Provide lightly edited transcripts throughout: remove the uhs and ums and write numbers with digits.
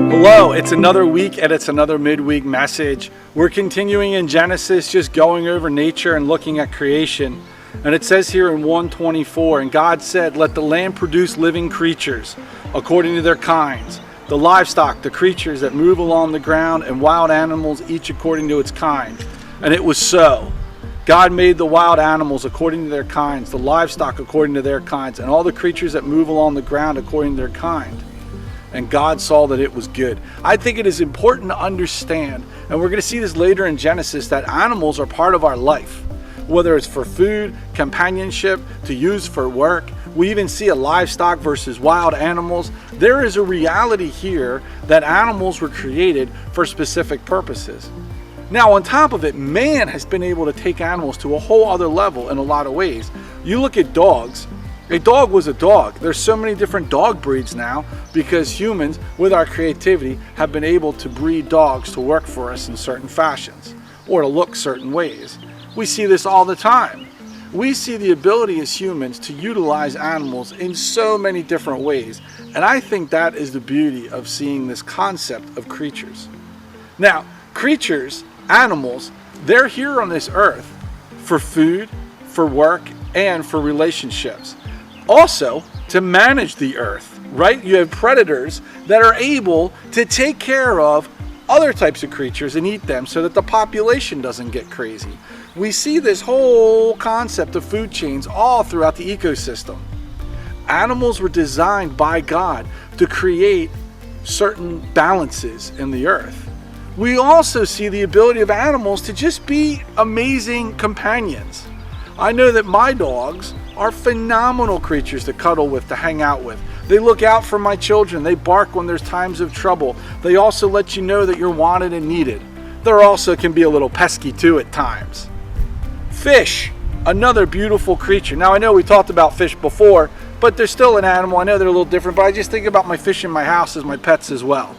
Hello, it's another week and it's another midweek message. We're continuing in Genesis, just going over nature and looking at creation. And it says here in 1:24, and God said, let the land produce living creatures according to their kinds, the livestock, the creatures that move along the ground, and wild animals, each according to its kind. And it was so. God made the wild animals according to their kinds, the livestock according to their kinds, and all the creatures that move along the ground according to their kind. And God saw that it was good. I think it is important to understand, and we're going to see this later in Genesis, that animals are part of our life. Whether it's for food, companionship, to use for work, we even see a livestock versus wild animals. There is a reality here that animals were created for specific purposes. Now, on top of it, man has been able to take animals to a whole other level in a lot of ways. You look at dogs. A dog was a dog. There's so many different dog breeds now because humans, with our creativity, have been able to breed dogs to work for us in certain fashions or to look certain ways. We see this all the time. We see the ability as humans to utilize animals in so many different ways. And I think that is the beauty of seeing this concept of creatures. Now, creatures, animals, they're here on this earth for food, for work, and for relationships. Also, to manage the earth, right? You have predators that are able to take care of other types of creatures and eat them so that the population doesn't get crazy. We see this whole concept of food chains all throughout the ecosystem. Animals were designed by God to create certain balances in the earth. We also see the ability of animals to just be amazing companions. I know that my dogs are phenomenal creatures to cuddle with, to hang out with. They look out for my children. They bark when there's times of trouble. They also let you know that you're wanted and needed. They also can be a little pesky too at times. Fish, another beautiful creature. Now I know we talked about fish before, but they're still an animal. I know they're a little different, but I just think about my fish in my house as my pets as well.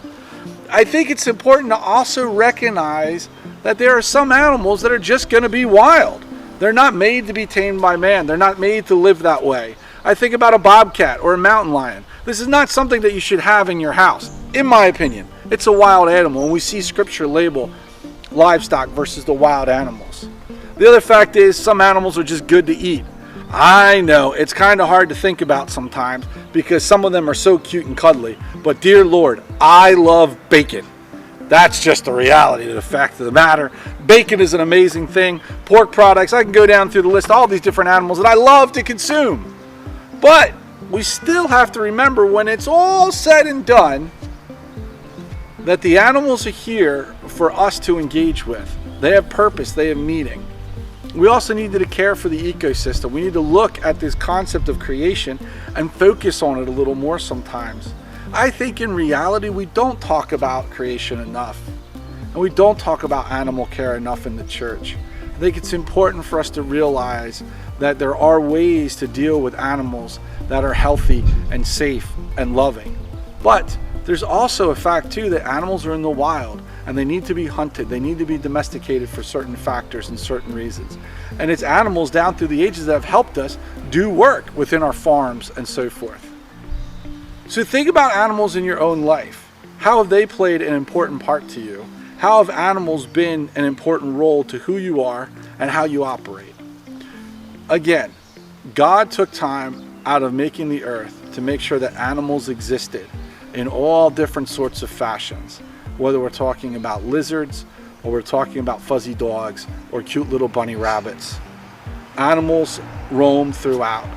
I think it's important to also recognize that there are some animals that are just going to be wild. They're not made to be tamed by man. They're not made to live that way. I think about a bobcat or a mountain lion. This is not something that you should have in your house. In my opinion, it's a wild animal, and we see scripture label livestock versus the wild animals. The other fact is some animals are just good to eat. I know it's kind of hard to think about sometimes because some of them are so cute and cuddly, but dear Lord, I love bacon. That's just the reality, the fact of the matter. Bacon is an amazing thing. Pork products, I can go down through the list, all these different animals that I love to consume. But we still have to remember when it's all said and done that the animals are here for us to engage with. They have purpose, they have meaning. We also need to care for the ecosystem. We need to look at this concept of creation and focus on it a little more sometimes. I think in reality we don't talk about creation enough, and we don't talk about animal care enough in the church. I think it's important for us to realize that there are ways to deal with animals that are healthy and safe and loving. But there's also a fact too that animals are in the wild and they need to be hunted. They need to be domesticated for certain factors and certain reasons. And it's animals down through the ages that have helped us do work within our farms and so forth. So think about animals in your own life. How have they played an important part to you? How have animals been an important role to who you are and how you operate? Again, God took time out of making the earth to make sure that animals existed in all different sorts of fashions. Whether we're talking about lizards or we're talking about fuzzy dogs or cute little bunny rabbits. Animals roam throughout.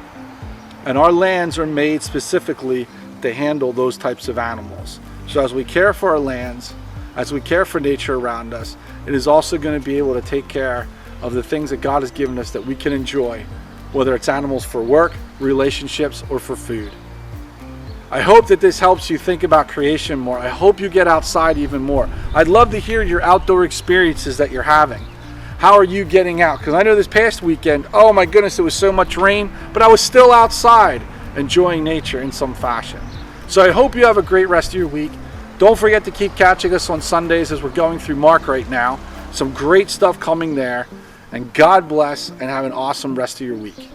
And our lands are made specifically to handle those types of animals. So as we care for our lands, as we care for nature around us, it is also going to be able to take care of the things that God has given us that we can enjoy, whether it's animals for work, relationships, or for food. I hope that this helps you think about creation more. I hope you get outside even more. I'd love to hear your outdoor experiences that you're having. How are you getting out? Because I know this past weekend, oh my goodness, it was so much rain, but I was still outside enjoying nature in some fashion. So I hope you have a great rest of your week. Don't forget to keep catching us on Sundays as we're going through Mark right now. Some great stuff coming there. And God bless and have an awesome rest of your week.